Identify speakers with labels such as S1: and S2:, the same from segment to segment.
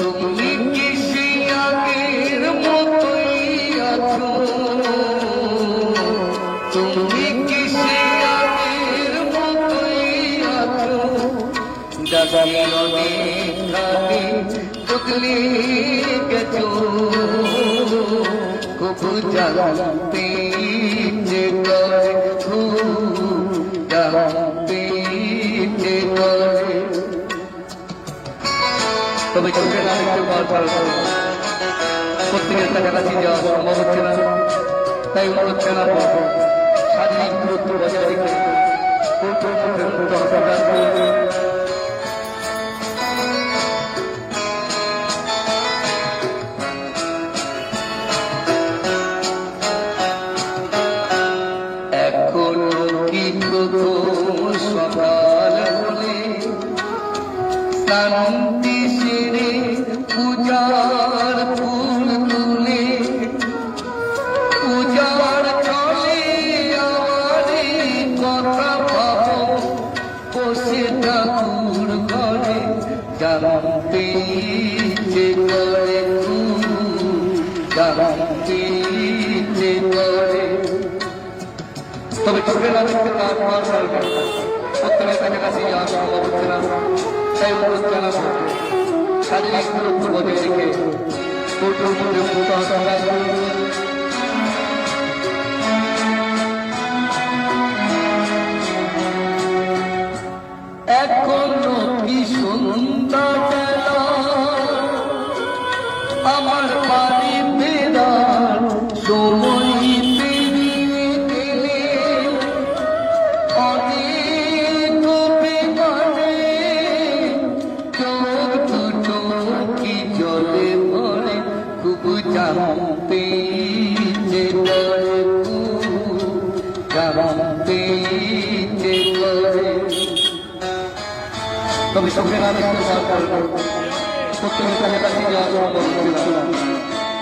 S1: তুমি কি সেই আগের মতোই আছো? তুমি কি সেই আগের মতোই আছো? জাগার অনেক আগে বদলে গেছো, কবু জানতে যে করে, জানতে যে করে। তবে চোখের আরেকটু প্রত্যেকের কাছাকাছি যাওয়া সম্ভব হচ্ছে না, তাই অনুরোধ জানাবো শারীরিক দূরত্ব বজায় রেখে এখনো কি সকাল হলে শান্তি সেরে পূজার ফুল তুলে পূজার চলে আমারে কথা ভাবো বসে ঠাকুর ঘরে জানতে যে করে, জানতে যে করে। তবে চোখের আলোকে তার পার করবে প্রত্যেকের কাছাকাছি যাওয়া সম্ভব হচ্ছে না, তাই অনুরোধ জানাবো শারীরিক দূরত্ব বজায় রেখে এখনো কি সুন্দর বেলা আমার বাড়ি ফেরার সময় পেরিয়ে গেলে, অনেক বেমানে চোখ দুটো কি জলে ভরে, খুব জানতে যে করে, জানতে যে করে। তবে চোখের আলোকে প্রত্যেকের কাছাকাছি যাওয়া সম্ভব হচ্ছে না,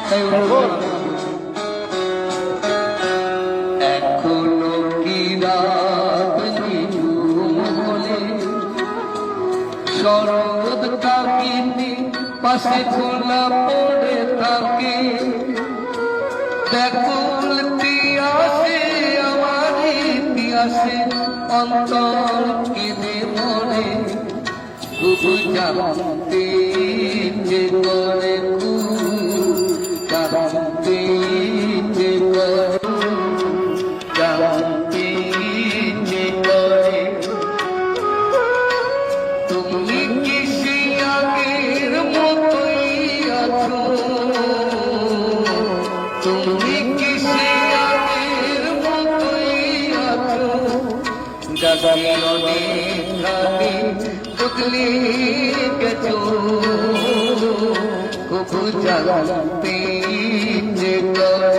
S1: তাই অনুরোধ এখনো কি রাত নিঝুম বলে শরৎ কাকিনি পাশে ছোলা পড়ে থাকে, ব্যাকুল পিয়াসে আমার ইতিহাসে অন্তর কেঁদে মরে, খুব জানতে যে করে, জানতে যে করে, জানতে যে করে। তুমি কি সেই আগের মতোই আছো? তুমি কি সেই আগের মতোই আছো? জাগার অনেক আগে বদলে গেছো, কবু জানতে যে করে।